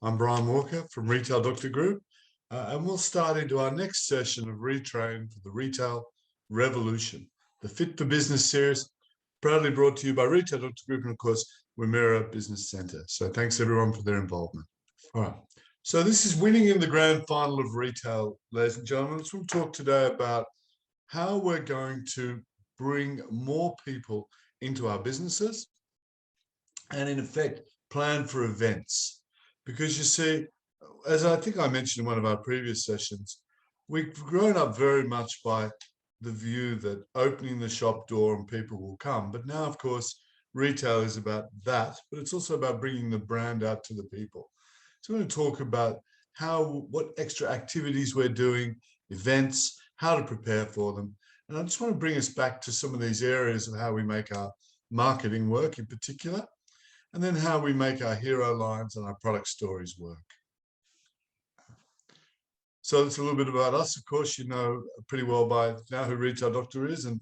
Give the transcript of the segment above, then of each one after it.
I'm Brian Walker from Retail Doctor Group, and we'll start into our next session of Retrain for the Retail Revolution, the Fit for Business series, proudly brought to you by Retail Doctor Group and, of course, Wimmera Business Centre. So thanks, everyone, for their involvement. All right. So this is winning in the grand final of retail, ladies and gentlemen. Let's talk today about how we're going to bring more people into our businesses and, in effect, plan for events. Because you see, as I think I mentioned in one of our previous sessions, we've grown up very much by the view that opening the shop door and people will come. But now, of course, retail is about that, but it's also about bringing the brand out to the people. So we're going to talk about what extra activities we're doing, events, how to prepare for them. And I just want to bring us back to some of these areas of how we make our marketing work in particular, and then how we make our hero lines and our product stories work. So it's a little bit about us. Of course, you know pretty well by now who Retail Doctor is, and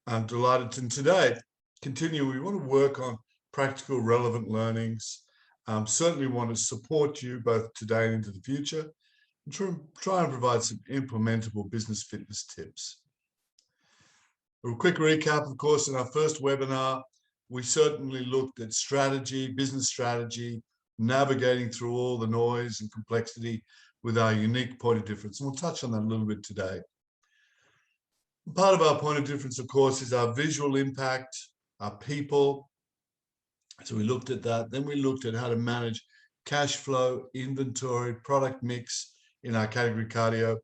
I'm delighted to today continue. We want to work on practical, relevant learnings. Certainly want to support you both today and into the future, and try and provide some implementable business fitness tips. A quick recap, of course, in our first webinar, we certainly looked at strategy, business strategy, navigating through all the noise and complexity with our unique point of difference. And we'll touch on that a little bit today. Part of our point of difference, of course, is our visual impact, our people. So we looked at that. Then we looked at how to manage cash flow, inventory, product mix in our category cardio.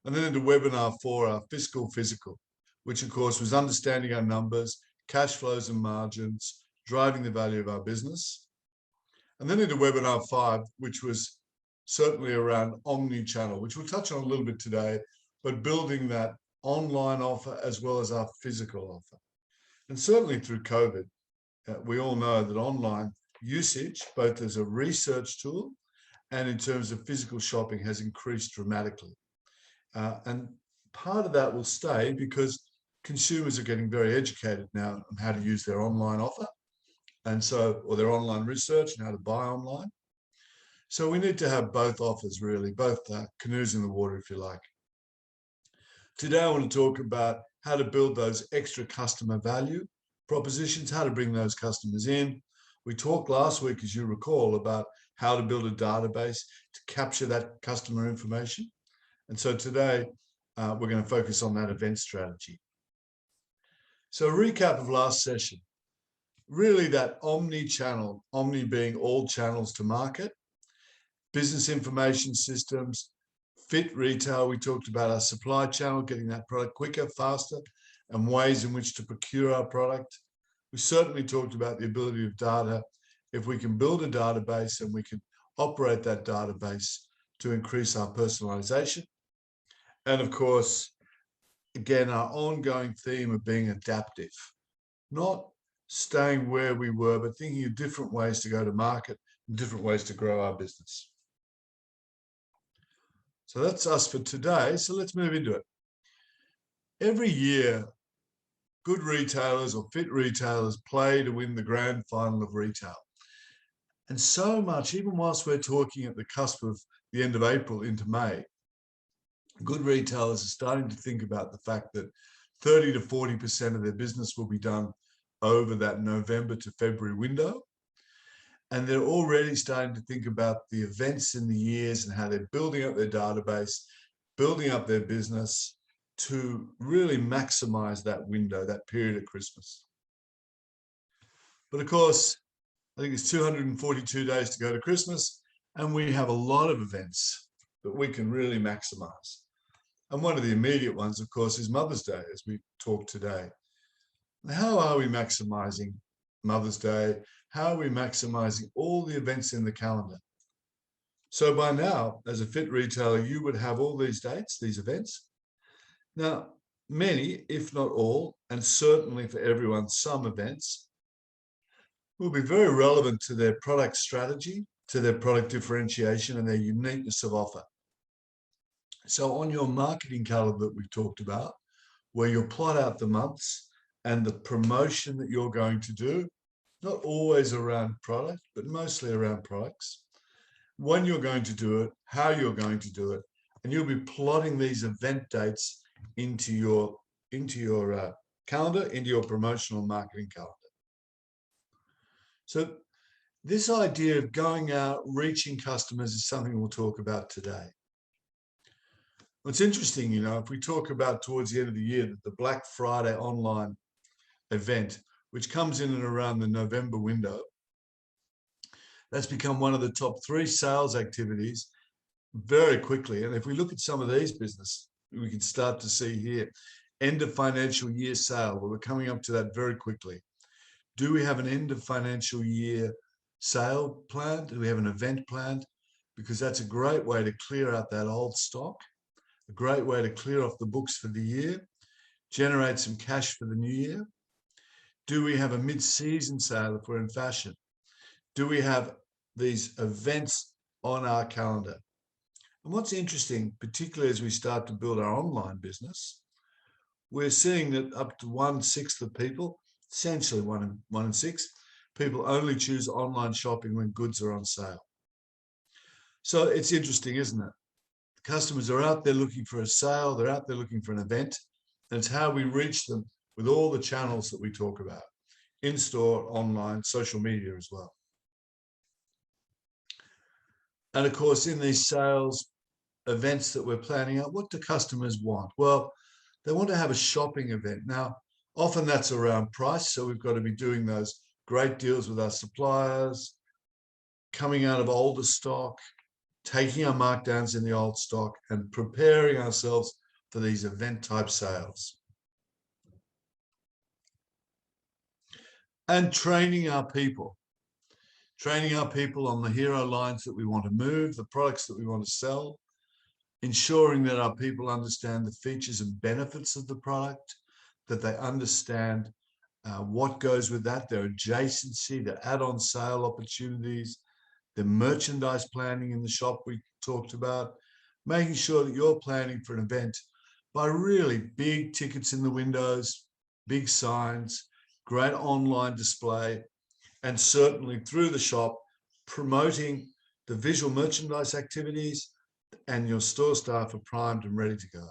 And then into webinar 4, our fiscal physical, which of course was understanding our numbers, cash flows and margins, driving the value of our business. And then into webinar 5, which was certainly around omni-channel, which we'll touch on a little bit today, but building that online offer as well as our physical offer. And certainly through COVID, we all know that online usage, both as a research tool and in terms of physical shopping, has increased dramatically. And part of that will stay because consumers are getting very educated now on how to use their online offer, and so, or their online research and how to buy online. So we need to have both offers, really, both canoes in the water, if you like. Today, I want to talk about how to build those extra customer value propositions, how to bring those customers in. We talked last week, as you recall, about how to build a database to capture that customer information. And so today, we're going to focus on that event strategy. So a recap of last session, really that omni-channel, omni being all channels to market, business information systems, fit retail. We talked about our supply channel, getting that product quicker, faster, and ways in which to procure our product. We certainly talked about the ability of data. If we can build a database and we can operate that database to increase our personalization. And of course, again, our ongoing theme of being adaptive, not staying where we were, but thinking of different ways to go to market and different ways to grow our business. So that's us for today. So let's move into it. Every year, good retailers or fit retailers play to win the grand final of retail. And so much, even whilst we're talking at the cusp of the end of April into May, good retailers are starting to think about the fact that 30 to 40% of their business will be done over that November to February window. And they're already starting to think about the events in the years and how they're building up their database, building up their business to really maximize that window, that period at Christmas. But of course, I think it's 242 days to go to Christmas, and we have a lot of events that we can really maximize. And one of the immediate ones, of course, is Mother's Day, as we talked today. How are we maximizing Mother's Day? How are we maximizing all the events in the calendar? So by now, as a fit retailer, you would have all these dates, these events. Now, many, if not all, and certainly for everyone, some events will be very relevant to their product strategy, to their product differentiation and their uniqueness of offer. So on your marketing calendar that we talked about, where you'll plot out the months and the promotion that you're going to do, not always around product, but mostly around products. when you're going to do it, how you're going to do it, and you'll be plotting these event dates into your calendar, into your promotional marketing calendar. So this idea of going out, reaching customers is something we'll talk about today. What's interesting, you know, if we talk about towards the end of the year, that the Black Friday online event, which comes in and around the November window, that's become one of the top 3 sales activities very quickly. And if we look at some of these businesses, we can start to see here, end of financial year sale, well, we're coming up to that very quickly. Do we have an end of financial year sale planned? Do we have an event planned? Because that's a great way to clear out that old stock, a great way to clear off the books for the year, generate some cash for the new year. Do we have a mid-season sale if we're in fashion? Do we have these events on our calendar? And what's interesting, particularly as we start to build our online business, we're seeing that up to 1/6 of people, essentially one in 6, people only choose online shopping when goods are on sale. So it's interesting, isn't it? Customers are out there looking for a sale, they're out there looking for an event, and it's how we reach them with all the channels that we talk about, in-store, online, social media as well. And of course, in these sales events that we're planning out, what do customers want? Well, they want to have a shopping event. Now, often that's around price, so we've got to be doing those great deals with our suppliers, coming out of older stock, taking our markdowns in the old stock, and preparing ourselves for these event type sales. And training our people on the hero lines that we want to move, the products that we want to sell, ensuring that our people understand the features and benefits of the product, that they understand what goes with that, their adjacency, their add-on sale opportunities, the merchandise planning in the shop we talked about, making sure that you're planning for an event by really big tickets in the windows, big signs, great online display, and certainly through the shop, promoting the visual merchandise activities, and your store staff are primed and ready to go.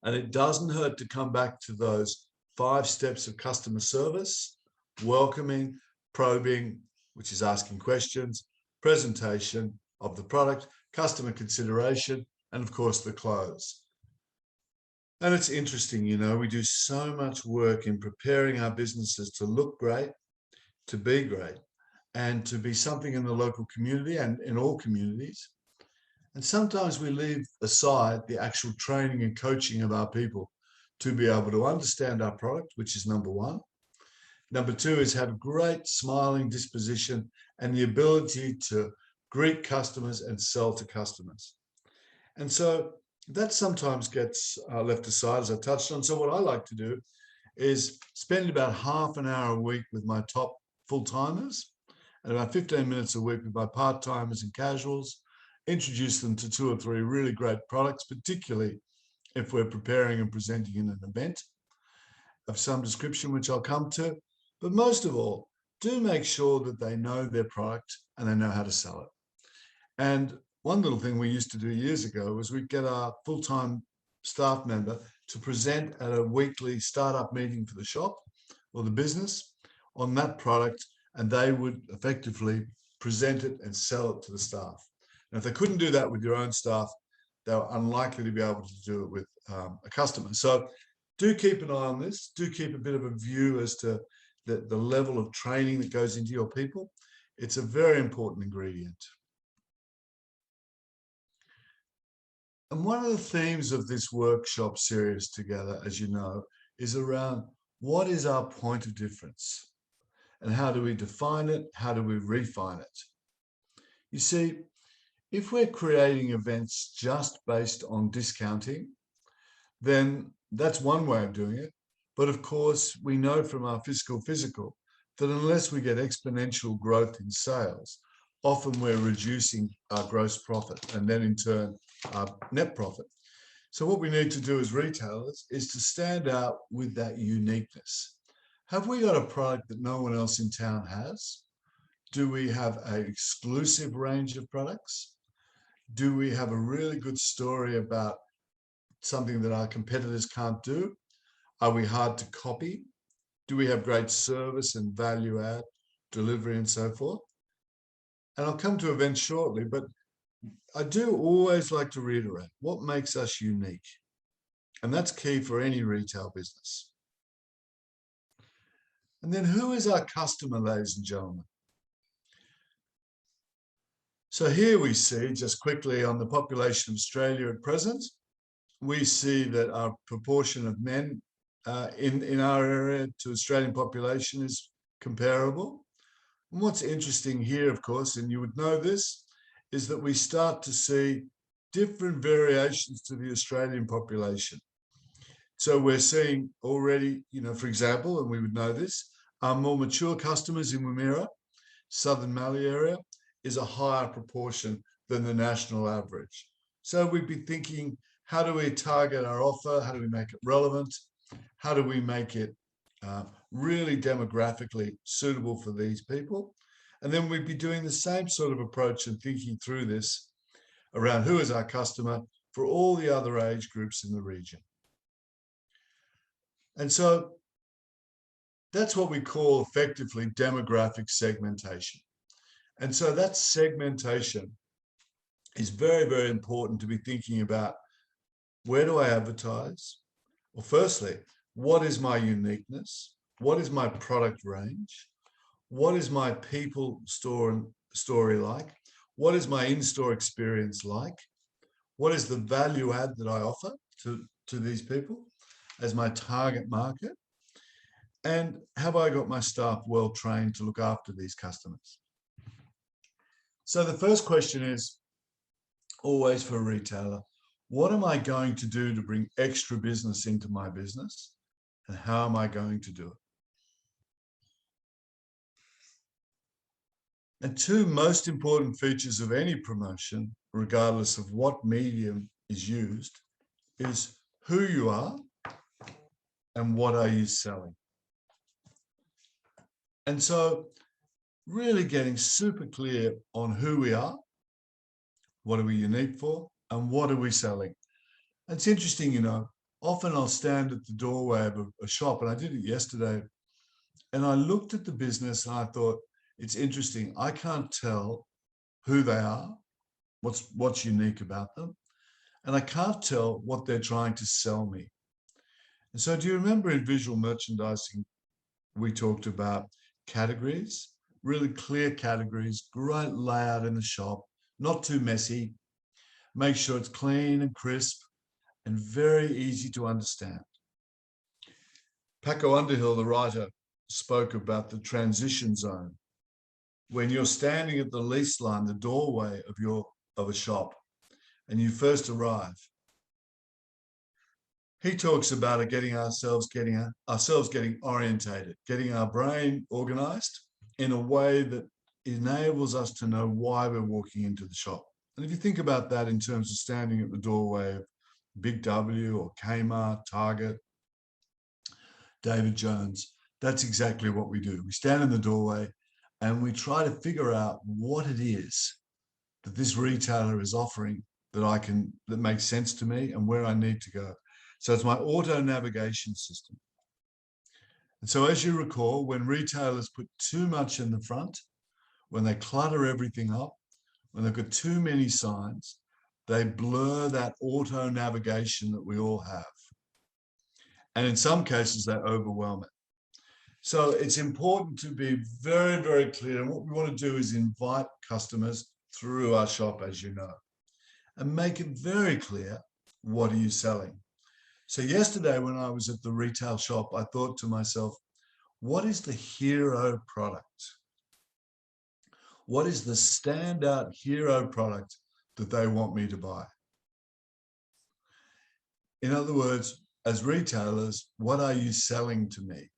And it doesn't hurt to come back to those 5 steps of customer service: welcoming, probing, which is asking questions, presentation of the product, customer consideration, and of course the close. And it's interesting, you know, we do so much work in preparing our businesses to look great, to be great, and to be something in the local community and in all communities. And sometimes we leave aside the actual training and coaching of our people to be able to understand our product, which is number 1. Number 2 is have great smiling disposition and the ability to greet customers and sell to customers. And so that sometimes gets left aside, as I touched on. So what I like to do is spend about half an hour a week with my top full-timers and about 15 minutes a week with my part-timers and casuals, introduce them to 2 or 3 really great products, particularly if we're preparing and presenting in an event of some description, which I'll come to. But most of all, do make sure that they know their product and they know how to sell it. And one little thing we used to do years ago was we'd get our full-time staff member to present at a weekly startup meeting for the shop or the business on that product, and they would effectively present it and sell it to the staff. And if they couldn't do that with your own staff, they were unlikely to be able to do it with a customer. So do keep an eye on this. Do keep a bit of a view as to the level of training that goes into your people. It's a very important ingredient. And one of the themes of this workshop series together, as you know, is around what is our point of difference and how do we define it? How do we refine it? You see, if we're creating events just based on discounting, then that's one way of doing it. But of course, we know from our physical that unless we get exponential growth in sales, often we're reducing our gross profit and then in turn our net profit. So what we need to do as retailers is to stand out with that uniqueness. Have we got a product that no one else in town has? Do we have an exclusive range of products? Do we have a really good story about something that our competitors can't do? Are we hard to copy? Do we have great service and value add, delivery and so forth? And I'll come to events shortly, but I do always like to reiterate what makes us unique. And that's key for any retail business. And then who is our customer, ladies and gentlemen? So here we see, just quickly on the population of Australia at present, we see that our proportion of men in our area to Australian population is comparable. And what's interesting here, of course, and you would know this, is that we start to see different variations to the Australian population. So we're seeing already, for example, and we would know this, our more mature customers in Woomera, Southern Mallee area, is a higher proportion than the national average. So we'd be thinking, how do we target our offer? How do we make it relevant? How do we make it really demographically suitable for these people? And then we'd be doing the same sort of approach and thinking through this around who is our customer for all the other age groups in the region. And so that's what we call effectively demographic segmentation. And so that segmentation is very, very important to be thinking about. Where do I advertise? Well, firstly, what is my uniqueness? What is my product range? What is my people story like? What is my in-store experience like? What is the value add that I offer to these people as my target market? And have I got my staff well trained to look after these customers? So the first question is always for a retailer, what am I going to do to bring extra business into my business? And how am I going to do it? And two most important features of any promotion, regardless of what medium is used, is who you are and what are you selling. And so really getting super clear on who we are, what are we unique for, and what are we selling. And it's interesting, often I'll stand at the doorway of a shop, and I did it yesterday, and I looked at the business and I thought, it's interesting. I can't tell who they are, what's unique about them, and I can't tell what they're trying to sell me. And so do you remember in visual merchandising, we talked about categories, really clear categories, great layout in the shop, not too messy, make sure it's clean and crisp and very easy to understand. Paco Underhill, the writer, spoke about the transition zone. When you're standing at the lease line, the doorway of a shop, and you first arrive, he talks about it getting ourselves getting orientated, getting our brain organized in a way that enables us to know why we're walking into the shop. And if you think about that in terms of standing at the doorway of Big W or Kmart, Target, David Jones, that's exactly what we do. We stand in the doorway and we try to figure out what it is that this retailer is offering that makes sense to me and where I need to go. So it's my auto navigation system. And so as you recall, when retailers put too much in the front, when they clutter everything up, when they've got too many signs, they blur that auto navigation that we all have. And in some cases, they overwhelm it. So it's important to be very, very clear. And what we want to do is invite customers through our shop, as you know, and make it very clear, what are you selling? So yesterday when I was at the retail shop, I thought to myself, what is the hero product? What is the standout hero product that they want me to buy? In other words, as retailers, what are you selling to me?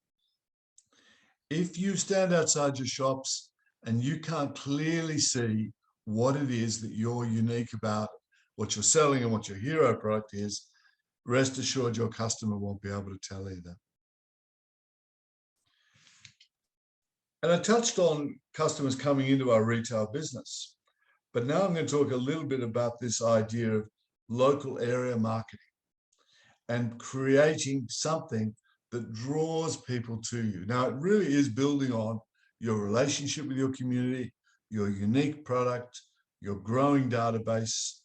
If you stand outside your shops and you can't clearly see what it is that you're unique about, what you're selling and what your hero product is, rest assured your customer won't be able to tell either. And I touched on customers coming into our retail business, but now I'm going to talk a little bit about this idea of local area marketing and creating something that draws people to you. Now, it really is building on your relationship with your community, your unique product, your growing database,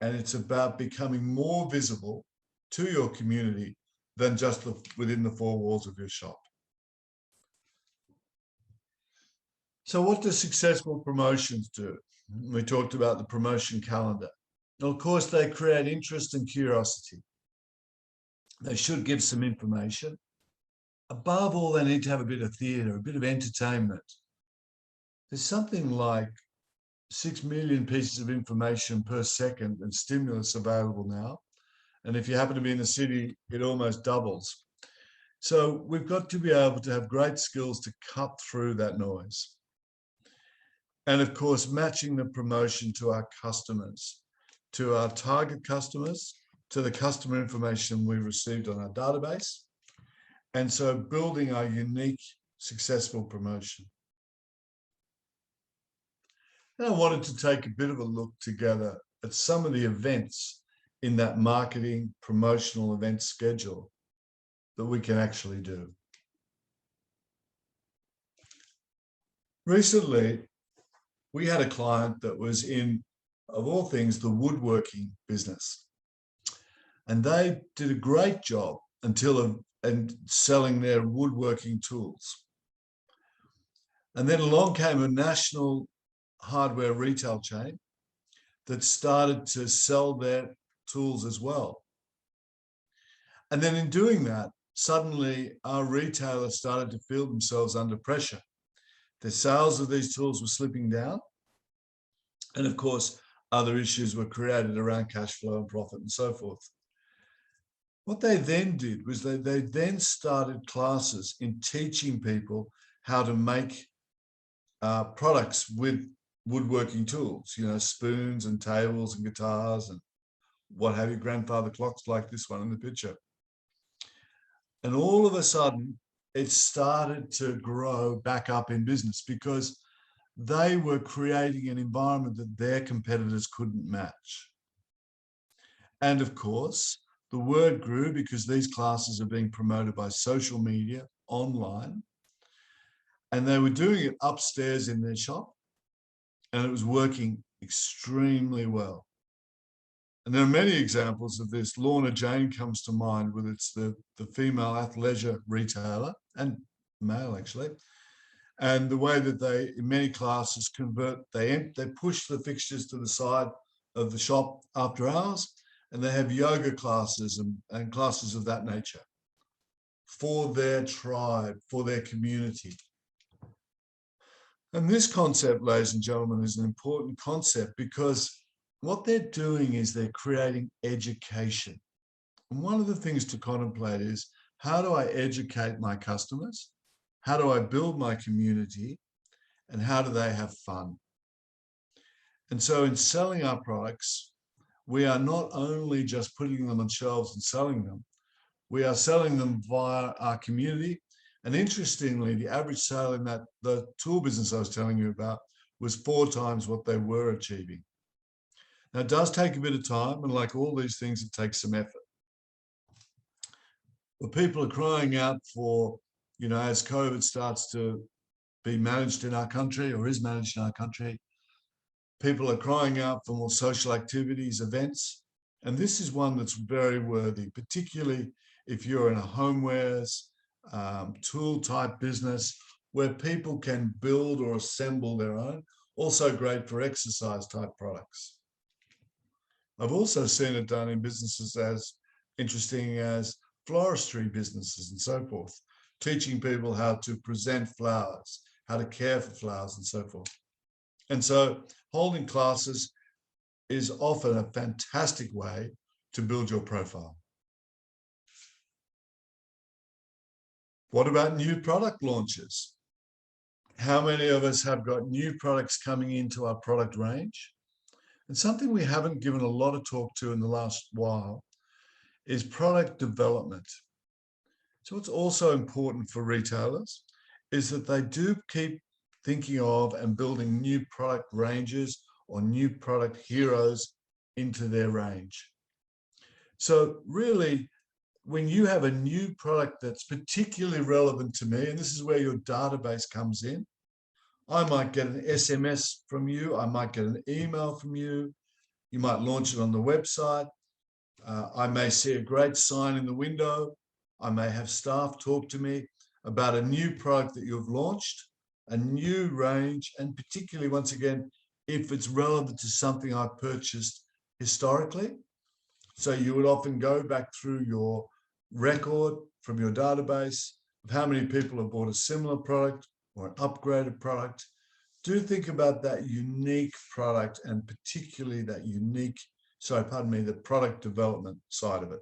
and it's about becoming more visible to your community than just within the four walls of your shop. So what do successful promotions do? We talked about the promotion calendar. Now, of course, they create interest and curiosity. They should give some information. Above all, they need to have a bit of theatre, a bit of entertainment. There's something like 6 million pieces of information per second and stimulus available now. And if you happen to be in the city, it almost doubles. So we've got to be able to have great skills to cut through that noise. And of course, matching the promotion to our customers, to our target customers, to the customer information we received on our database. And so building our unique, successful promotion. And I wanted to take a bit of a look together at some of the events in that marketing promotional event schedule that we can actually do. Recently, we had a client that was in, of all things, the woodworking business. And they did a great job and selling their woodworking tools. And then along came a national hardware retail chain that started to sell their tools as well. And then in doing that, suddenly our retailers started to feel themselves under pressure. The sales of these tools were slipping down. And of course, other issues were created around cash flow and profit and so forth. What they then did was they then started classes in teaching people how to make products with woodworking tools, you know, spoons and tables and guitars and what have you, grandfather clocks like this one in the picture. And all of a sudden, it started to grow back up in business because they were creating an environment that their competitors couldn't match. And of course, the word grew because these classes are being promoted by social media, online, and they were doing it upstairs in their shop, and it was working extremely well. And there are many examples of this. Lorna Jane comes to mind with the female athleisure retailer, and male actually, and the way that they, in many classes, they push the fixtures to the side of the shop after hours, and they have yoga classes and classes of that nature for their tribe, for their community. And this concept, ladies and gentlemen, is an important concept because what they're doing is they're creating education. And one of the things to contemplate is, how do I educate my customers? How do I build my community? And how do they have fun? And so in selling our products, we are not only just putting them on shelves and selling them, we are selling them via our community. And interestingly, the average sale in the tool business I was telling you about was 4 times what they were achieving. Now, it does take a bit of time, and like all these things, it takes some effort. But people are crying out for, you know, as COVID starts to be managed in our country, or is managed in our country, people are crying out for more social activities, events. And this is one that's very worthy, particularly if you're in a homewares, tool type business where people can build or assemble their own. Also great for exercise type products. I've also seen it done in businesses as interesting as floristry businesses and so forth, teaching people how to present flowers, how to care for flowers and so forth. And so holding classes is often a fantastic way to build your profile. What about new product launches? How many of us have got new products coming into our product range? And something we haven't given a lot of talk to in the last while is product development. So what's also important for retailers is that they do keep thinking of and building new product ranges or new product heroes into their range. So really, when you have a new product that's particularly relevant to me, and this is where your database comes in, I might get an SMS from you, I might get an email from you, you might launch it on the website, I may see a great sign in the window, I may have staff talk to me about a new product that you've launched, a new range, and particularly, once again, if it's relevant to something I purchased historically. So you would often go back through your record from your database of how many people have bought a similar product or an upgraded product. Do think about that unique product, and particularly that unique, the product development side of it.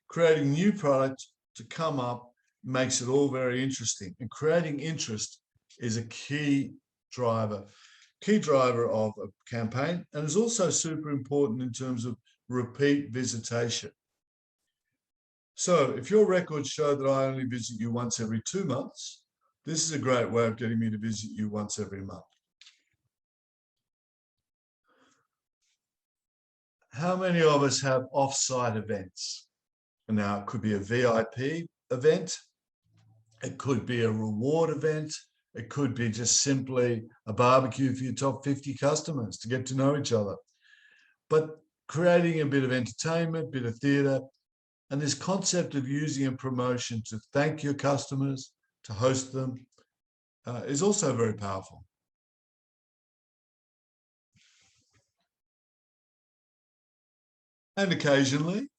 Creating new product to come up makes it all very interesting, and creating interest is a key driver of a campaign, and is also super important in terms of repeat visitation. So if your records show that I only visit you once every 2 months, this is a great way of getting me to visit you once every month. How many of us have offsite events? Now, it could be a VIP event, it could be a reward event, it could be just simply a barbecue for your top 50 customers to get to know each other. But creating a bit of entertainment, bit of theatre, and this concept of using a promotion to thank your customers, to host them, is also very powerful. And occasionally,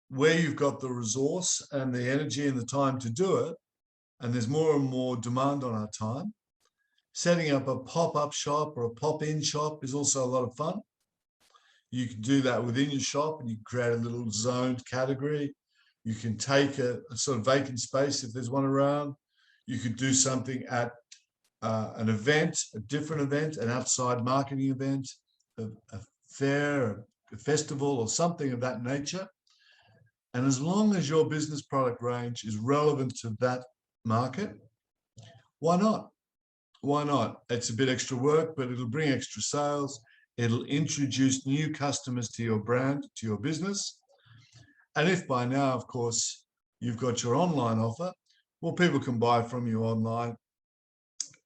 where you've got the resource and the energy and the time to do it, and there's more and more demand on our time, setting up a pop-up shop or a pop-in shop is also a lot of fun. You can do that within your shop, and you can create a little zoned category. You can take a sort of vacant space if there's one around. You could do something at an event, a different event, an outside marketing event, a fair, a festival, or something of that nature. And as long as your business product range is relevant to that market, why not? Why not? It's a bit extra work, but it'll bring extra sales. It'll introduce new customers to your brand, to your business. And if by now, of course, you've got your online offer, well, people can buy from you online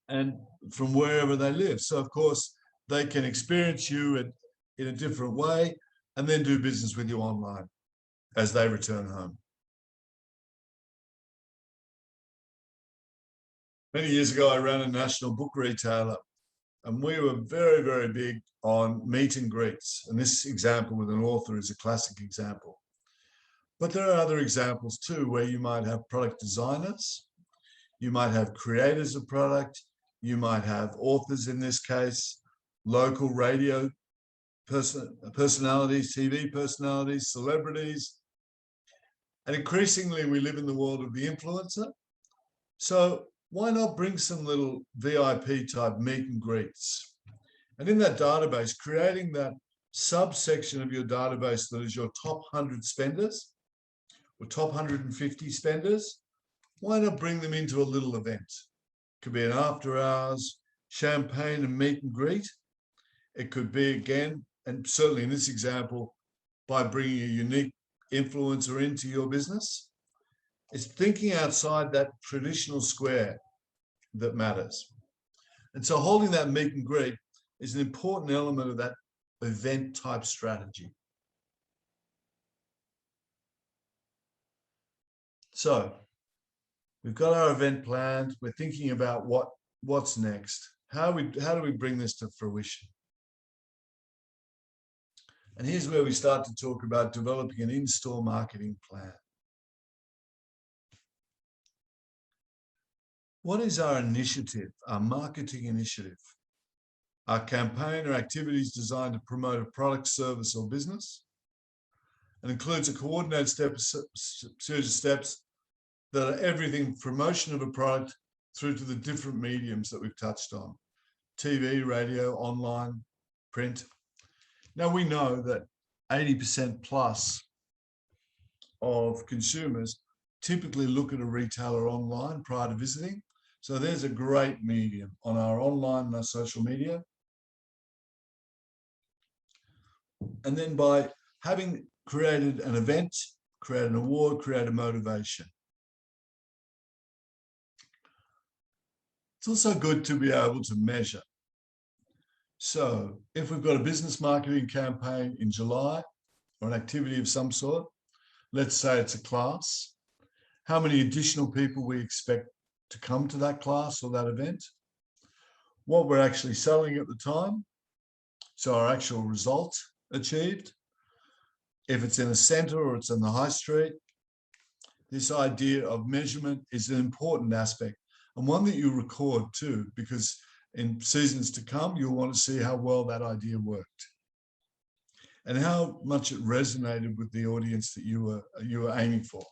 and from wherever they live. So, of course, they can experience you in a different way and then do business with you online as they return home. Many years ago, I ran a national book retailer, and we were very, very big on meet and greets. And this example with an author is a classic example. But there are other examples too, where you might have product designers, you might have creators of product, you might have authors in this case, local radio personalities, TV personalities, celebrities. And increasingly, we live in the world of the influencer. So why not bring some little VIP type meet and greets? And in that database, creating that subsection of your database that is your top 100 spenders or top 150 spenders, why not bring them into a little event? It could be an after hours, champagne and meet and greet. It could be, again, and certainly in this example, by bringing a unique influencer into your business. It's thinking outside that traditional square that matters. And so holding that meet and greet is an important element of that event type strategy. So we've got our event planned. We're thinking about what's next. How do we bring this to fruition? And here's where we start to talk about developing an in-store marketing plan. What is our initiative, our marketing initiative? Our campaign or activities designed to promote a product, service, or business. It includes a coordinated series of steps that are everything from promotion of a product through to the different mediums that we've touched on: TV, radio, online, print. Now, we know that 80% plus of consumers typically look at a retailer online prior to visiting. So there's a great medium on our online and our social media. And then by having created an event, create an award, create a motivation. It's also good to be able to measure. So if we've got a business marketing campaign in July or an activity of some sort, let's say it's a class, how many additional people we expect to come to that class or that event, what we're actually selling at the time, so our actual result achieved, if it's in a center or it's in the high street. This idea of measurement is an important aspect, and one that you record too, because in seasons to come, you'll want to see how well that idea worked and how much it resonated with the audience that you were aiming for.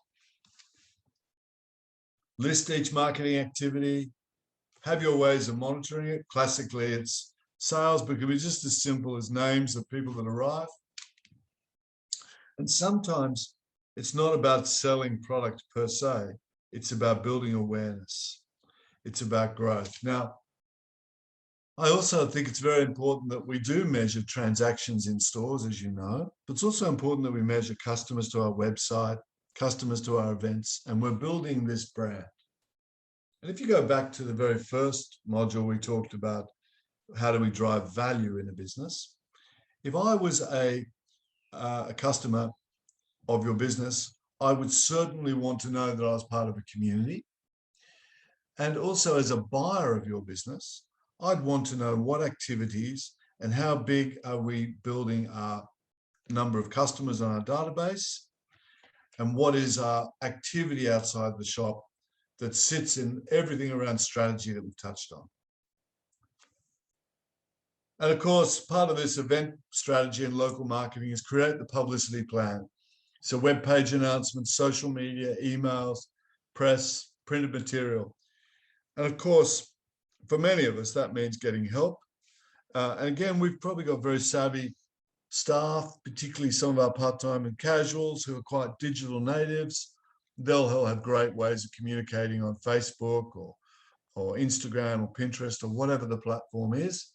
List each marketing activity, have your ways of monitoring it. Classically, it's sales, but it can be just as simple as names of people that arrive. And sometimes it's not about selling product per se, it's about building awareness. It's about growth. Now, I also think it's very important that we do measure transactions in stores, as you know, but it's also important that we measure customers to our website, customers to our events, and we're building this brand. And if you go back to the very first module, we talked about how do we drive value in a business. If I was a customer of your business, I would certainly want to know that I was part of a community. And also as a buyer of your business, I'd want to know what activities and how big are we building our number of customers on our database, and what is our activity outside the shop that sits in everything around strategy that we've touched on. And of course, part of this event strategy and local marketing is create the publicity plan. So web page announcements, social media, emails, press, printed material. And of course, for many of us, that means getting help. And again, we've probably got very savvy staff, particularly some of our part-time and casuals who are quite digital natives. They'll have great ways of communicating on Facebook or Instagram or Pinterest or whatever the platform is.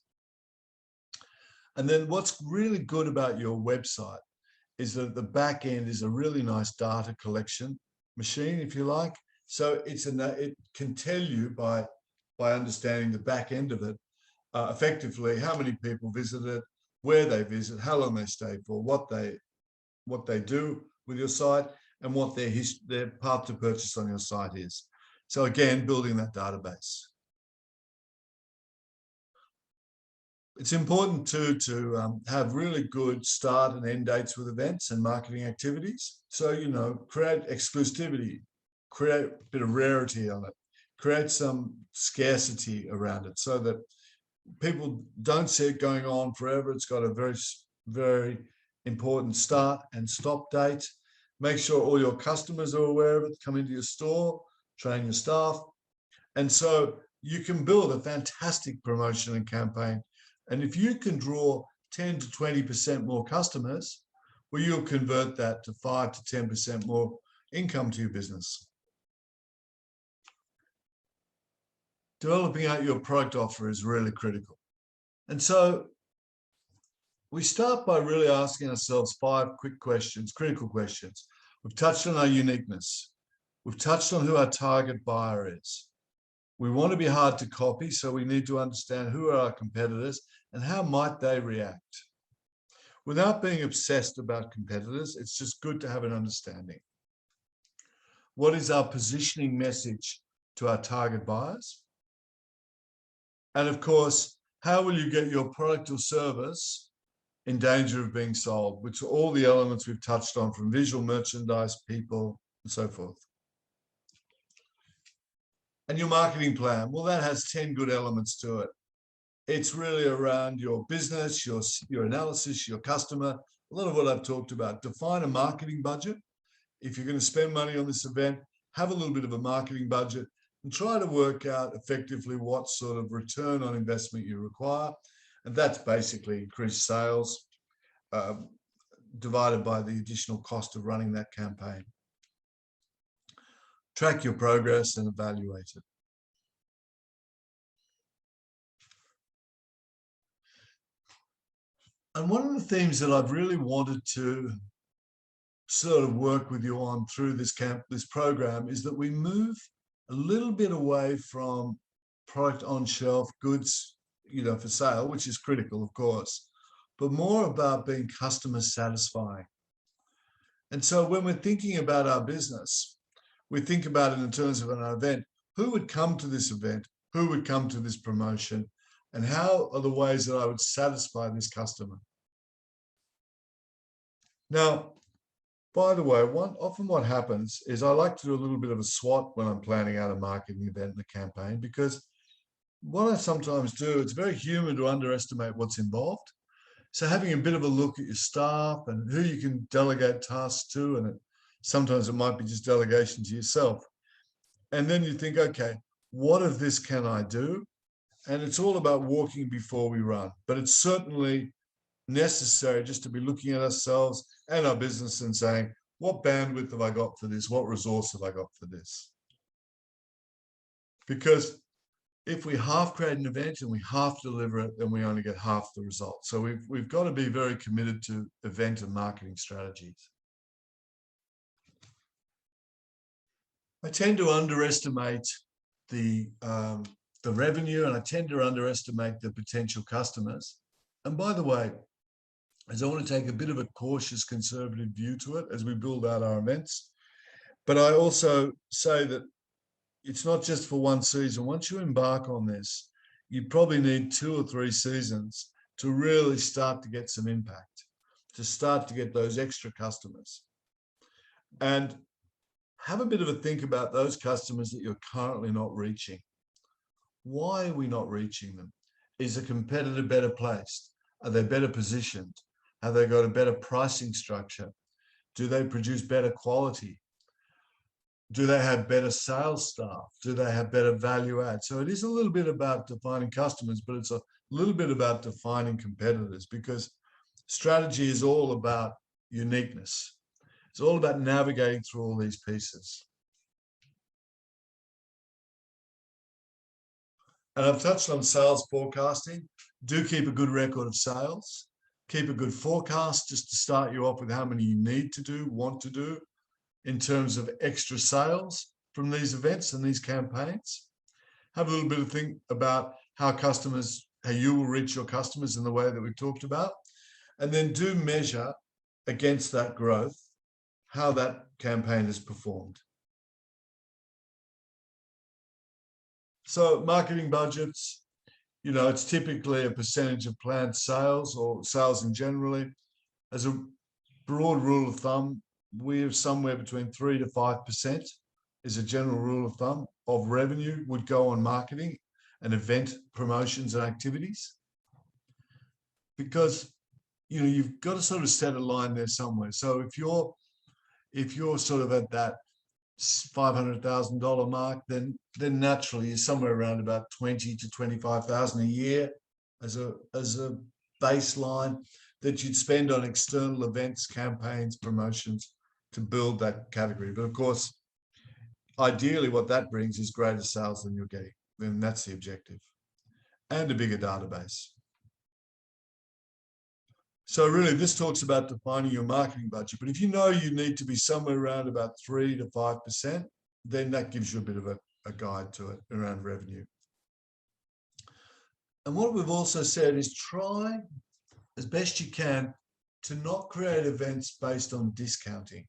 And then what's really good about your website is that the back end is a really nice data collection machine, if you like. So it can tell you by understanding the back end of it, effectively how many people visit it, where they visit, how long they stay for, what they do with your site, and what their path to purchase on your site is. So again, building that database. It's important too to have really good start and end dates with events and marketing activities. So, you know, create exclusivity, create a bit of rarity on it, create some scarcity around it so that people don't see it going on forever. It's got a very, very important start and stop date. Make sure all your customers are aware of it, come into your store, train your staff. And so you can build a fantastic promotion and campaign. And if you can draw 10 to 20% more customers, well, you'll convert that to 5 to 10% more income to your business. Developing out your product offer is really critical. And so we start by really asking ourselves 5 quick questions, critical questions. We've touched on our uniqueness. We've touched on who our target buyer is. We want to be hard to copy, so we need to understand who are our competitors and how might they react. Without being obsessed about competitors, it's just good to have an understanding. What is our positioning message to our target buyers? And of course, how will you get your product or service in danger of being sold, which are all the elements we've touched on, from visual merchandise, people, and so forth. And your marketing plan, well, that has 10 good elements to it. It's really around your business, your analysis, your customer, a lot of what I've talked about. Define a marketing budget. If you're going to spend money on this event, have a little bit of a marketing budget and try to work out effectively what sort of return on investment you require. And that's basically increased sales divided by the additional cost of running that campaign. track your progress and evaluate it. And one of the themes that I've really wanted to sort of work with you on through this program is that we move a little bit away from product on shelf goods, for sale, which is critical, of course, but more about being customer satisfying. And so when we're thinking about our business, we think about it in terms of an event. Who would come to this event? Who would come to this promotion? And how are the ways that I would satisfy this customer? Now, by the way, often what happens is I like to do a little bit of a SWOT when I'm planning out a marketing event and a campaign, because what I sometimes do, it's very human to underestimate what's involved. So having a bit of a look at your staff and who you can delegate tasks to, and sometimes it might be just delegation to yourself. And then you think, okay, what of this can I do? And it's all about walking before we run, but it's certainly necessary just to be looking at ourselves and our business and saying, what bandwidth have I got for this? What resource have I got for this? Because if we half create an event and we half deliver it, then we only get half the result. So we've got to be very committed to event and marketing strategies. I tend to underestimate the revenue, and I tend to underestimate the potential customers. And by the way, as I want to take a bit of a cautious, conservative view to it as we build out our events, but I also say that it's not just for one season. Once you embark on this, you probably need 2 or 3 seasons to really start to get some impact, to start to get those extra customers. And have a bit of a think about those customers that you're currently not reaching. Why are we not reaching them? Is a competitor better placed? Are they better positioned? Have they got a better pricing structure? Do they produce better quality? Do they have better sales staff? Do they have better value add? So it is a little bit about defining customers, but it's a little bit about defining competitors, because strategy is all about uniqueness. It's all about navigating through all these pieces. And I've touched on sales forecasting. Do keep a good record of sales. Keep a good forecast just to start you off with how many you need to do, want to do in terms of extra sales from these events and these campaigns. Have a little bit of think about how you will reach your customers in the way that we've talked about. And then do measure against that growth how that campaign has performed. So marketing budgets, it's typically a percentage of planned sales or sales in generally. As a broad rule of thumb, we have somewhere between 3 to 5% is a general rule of thumb of revenue would go on marketing and event promotions and activities. Because, you've got to sort of set a line there somewhere. So if you're sort of at that $500,000 mark, then naturally you're somewhere around about 20 to 25,000 a year as a baseline that you'd spend on external events, campaigns, promotions to build that category. But of course, ideally what that brings is greater sales than you're getting. Then that's the objective. And a bigger database. So really, this talks about defining your marketing budget. But if you know you need to be somewhere around about 3 to 5%, then that gives you a bit of a guide to it around revenue. And what we've also said is try as best you can to not create events based on discounting.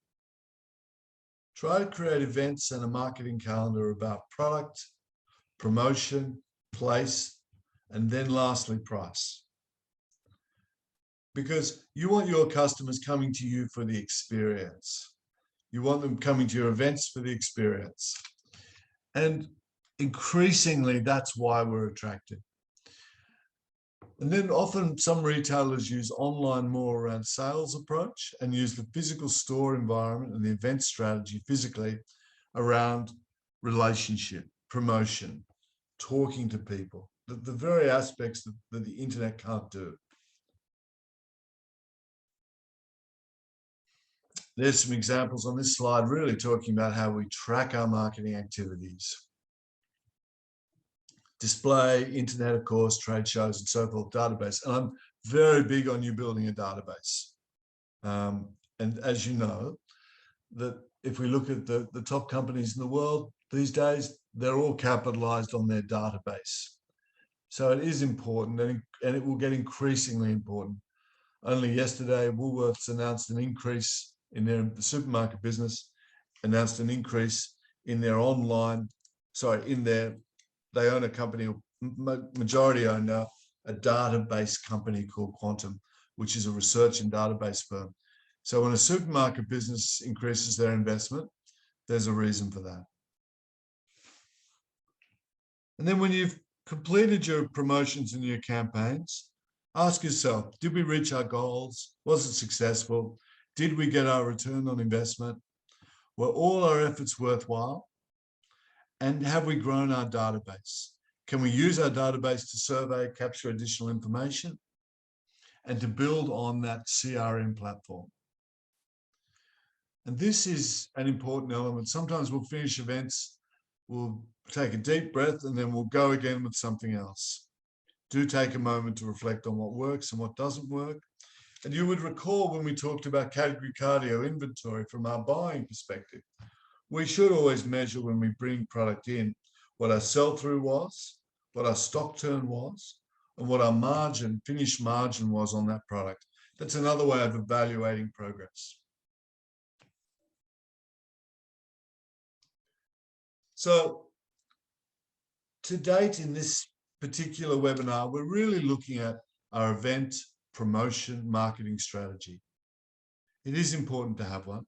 Try to create events and a marketing calendar about product, promotion, place, and then lastly, price. Because you want your customers coming to you for the experience. You want them coming to your events for the experience. And increasingly, that's why we're attracted. And then often some retailers use online more around sales approach and use the physical store environment and the event strategy physically around relationship, promotion, talking to people, the very aspects that the internet can't do. There's some examples on this slide really talking about how we track our marketing activities. Display, internet, of course, trade shows and so forth, database. And I'm very big on you building a database. And as you know, that if we look at the top companies in the world these days, they're all capitalized on their database. So it is important, and it will get increasingly important. Only yesterday, Woolworths announced an increase in the supermarket business, announced an increase in their online, they own a company, majority own now, a database company called Quantum, which is a research and database firm. So when a supermarket business increases their investment, there's a reason for that. And then when you've completed your promotions and your campaigns, ask yourself, did we reach our goals? Was it successful? Did we get our return on investment? Were all our efforts worthwhile? And have we grown our database? Can we use our database to survey, capture additional information, and to build on that CRM platform? And this is an important element. Sometimes we'll finish events, we'll take a deep breath, and then we'll go again with something else. Do take a moment to reflect on what works and what doesn't work. And you would recall when we talked about category cardio inventory from our buying perspective, we should always measure when we bring product in what our sell-through was, what our stock turn was, and what our margin, finished margin was on that product. That's another way of evaluating progress. So to date in this particular webinar, we're really looking at our event promotion marketing strategy. It is important to have one.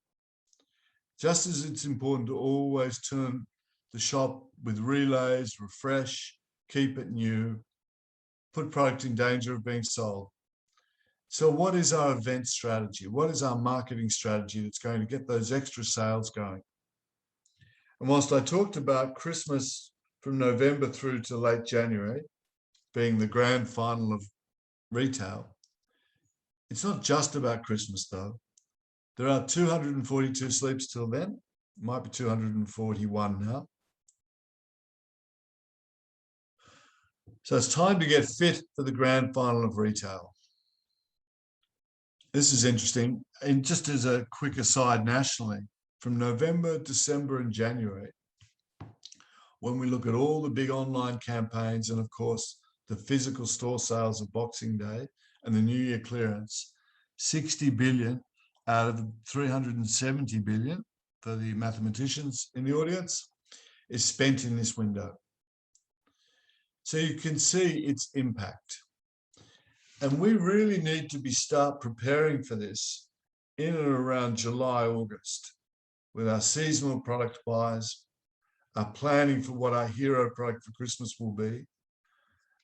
Just as it's important to always turn the shop with relays, refresh, keep it new, put product in danger of being sold. So what is our event strategy? What is our marketing strategy that's going to get those extra sales going? And whilst I talked about Christmas from November through to late January being the grand final of retail, it's not just about Christmas though. There are 242 sleeps till then. It might be 241 now. So it's time to get fit for the grand final of retail. This is interesting. And just as a quick aside nationally, from November, December, and January, when we look at all the big online campaigns and of course the physical store sales of Boxing Day and the New Year clearance, 60 billion out of 370 billion, for the mathematicians in the audience, is spent in this window. So you can see its impact. And we really need to start preparing for this in and around July, August, with our seasonal product buys, our planning for what our hero product for Christmas will be,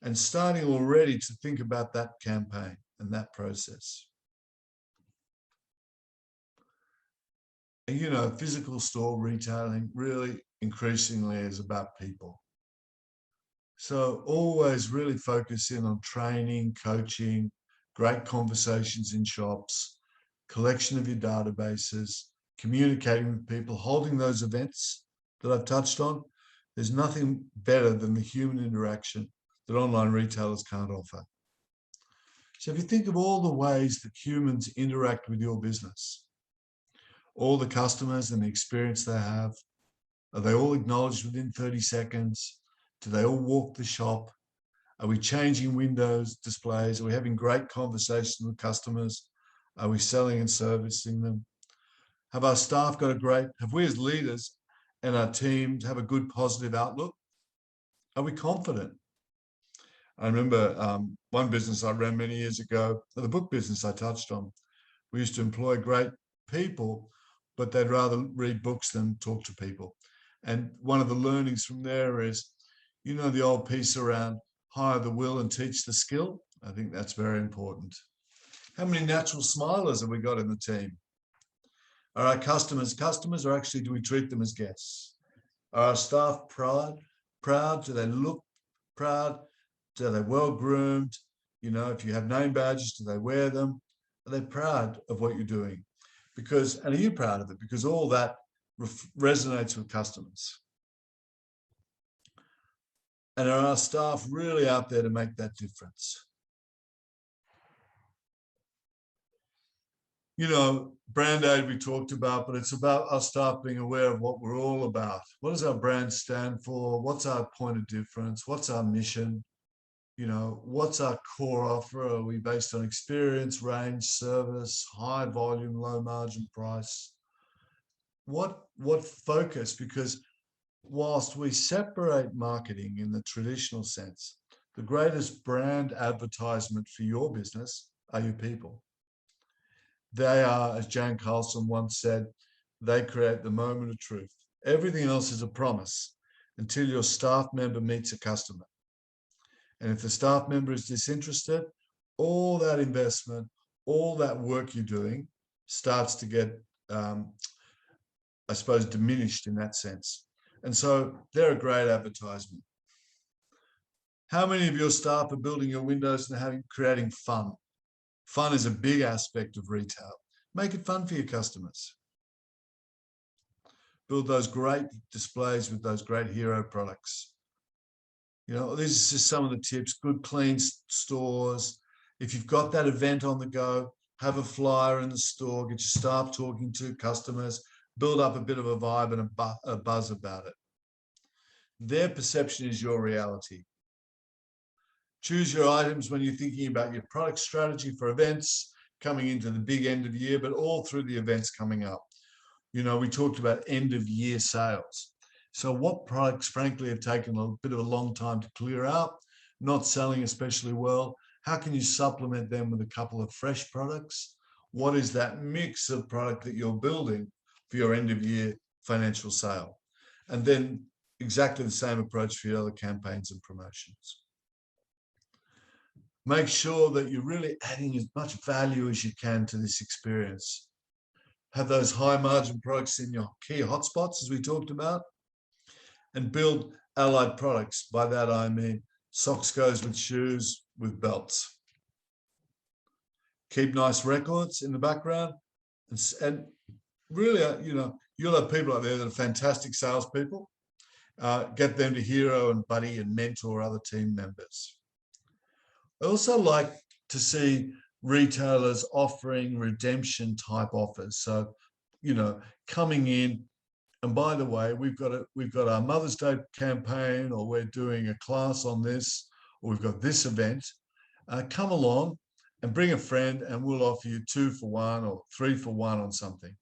and starting already to think about that campaign and that process. And, you know, physical store retailing really increasingly is about people. So always really focus in on training, coaching, great conversations in shops, collection of your databases, communicating with people, holding those events that I've touched on. There's nothing better than the human interaction that online retailers can't offer. So if you think of all the ways that humans interact with your business, all the customers and the experience they have, are they all acknowledged within 30 seconds? Do they all walk the shop? Are we changing windows, displays? Are we having great conversations with customers? Are we selling and servicing them? Have our staff got have we as leaders and our teams have a good positive outlook? Are we confident? I remember one business I ran many years ago, the book business I touched on. We used to employ great people, but they'd rather read books than talk to people. And one of the learnings from there is, you know, the old piece around hire the will and teach the skill. I think that's very important. How many natural smilers have we got in the team? Are our customers customers, or actually do we treat them as guests? Are our staff proud? Do they look proud? Are they well groomed? You know, if you have name badges, do they wear them? Are they proud of what you're doing? Because, and are you proud of it? Because all that resonates with customers. And are our staff really out there to make that difference? You know, brand aid we talked about, but it's about our staff being aware of what we're all about. What does our brand stand for? What's our point of difference? What's our mission? You know, what's our core offer? Are we based on experience, range, service, high volume, low margin price? What focus? Because whilst we separate marketing in the traditional sense, the greatest brand advertisement for your business are your people. They are, as Jan Carlson once said, they create the moment of truth. Everything else is a promise until your staff member meets a customer. And if the staff member is disinterested, all that investment, all that work you're doing starts to get, I suppose, diminished in that sense. And so they're a great advertisement. How many of your staff are building your windows and creating fun? Fun is a big aspect of retail. Make it fun for your customers. Build those great displays with those great hero products. You know, these are just some of the tips. Good, clean stores. If you've got that event on the go, have a flyer in the store, get your staff talking to customers, build up a bit of a vibe and a buzz about it. Their perception is your reality. Choose your items when you're thinking about your product strategy for events coming into the big end of year, but all through the events coming up. You know, we talked about end of year sales. So what products, frankly, have taken a bit of a long time to clear out, not selling especially well? How can you supplement them with a couple of fresh products? What is that mix of product that you're building for your end of year financial sale? And then exactly the same approach for your other campaigns and promotions. Make sure that you're really adding as much value as you can to this experience. Have those high margin products in your key hotspots, as we talked about, and build allied products. By that, I mean socks goes with shoes, with belts. Keep nice records in the background. And really, you know, you'll have people out there that are fantastic salespeople. Get them to hero and buddy and mentor other team members. I also like to see retailers offering redemption type offers. So, you know, coming in, and by the way, we've got our Mother's Day campaign, or we're doing a class on this, or we've got this event. Come along and bring a friend, and we'll offer you 2 for 1 or 3 for 1 on something.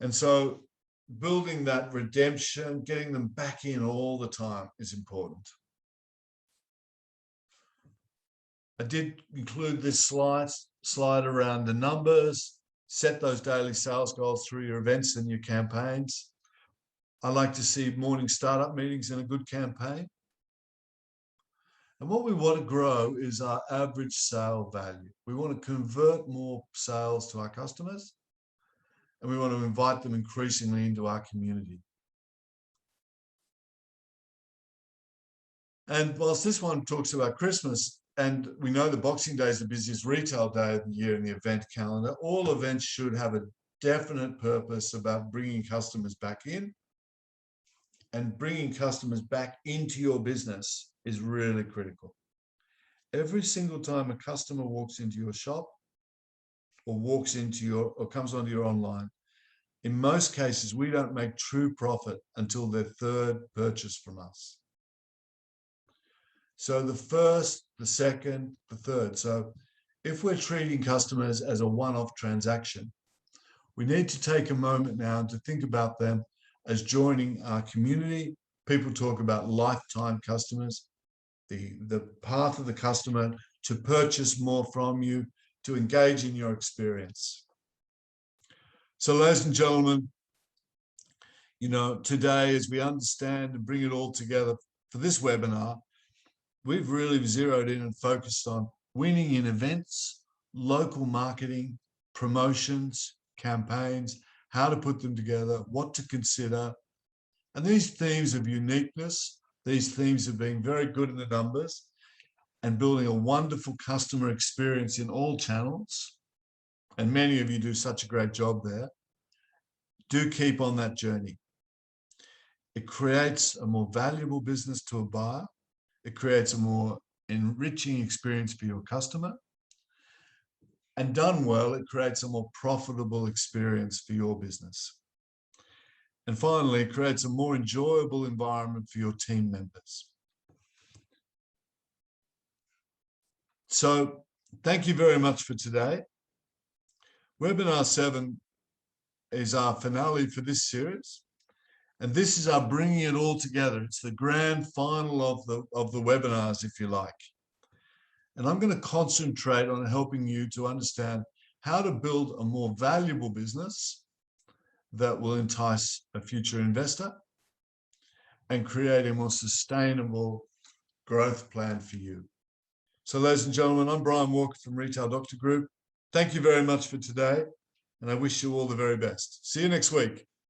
And so building that redemption, getting them back in all the time is important. I did include this slide around the numbers. Set those daily sales goals through your events and your campaigns. I like to see morning startup meetings in a good campaign. And what we want to grow is our average sale value. We want to convert more sales to our customers, and we want to invite them increasingly into our community. And whilst this one talks about Christmas, and we know the Boxing Day is the busiest retail day of the year in the event calendar, all events should have a definite purpose about bringing customers back in. And bringing customers back into your business is really critical. Every single time a customer walks into your shop or walks into your, or comes onto your online, in most cases, we don't make true profit until their 3rd purchase from us. So the 1st, the 2nd, the 3rd. So if we're treating customers as a one-off transaction, we need to take a moment now to think about them as joining our community. People talk about lifetime customers, the path of the customer to purchase more from you, to engage in your experience. So ladies and gentlemen, you know, today, as we understand and bring it all together for this webinar, we've really zeroed in and focused on winning in events, local marketing, promotions, campaigns, how to put them together, what to consider. And these themes of uniqueness, these themes of being very good in the numbers and building a wonderful customer experience in all channels and many of you do such a great job there. Do keep on that journey. It creates a more valuable business to a buyer. It creates a more enriching experience for your customer. And done well, it creates a more profitable experience for your business. And finally, it creates a more enjoyable environment for your team members. So thank you very much for today. Webinar 7 is our finale for this series. And this is our bringing it all together. It's the grand final of the webinars, if you like. And I'm going to concentrate on helping you to understand how to build a more valuable business that will entice a future investor and create a more sustainable growth plan for you. So, ladies and gentlemen, I'm Brian Walker from Retail Doctor Group. Thank you very much for today, and I wish you all the very best. See you next week.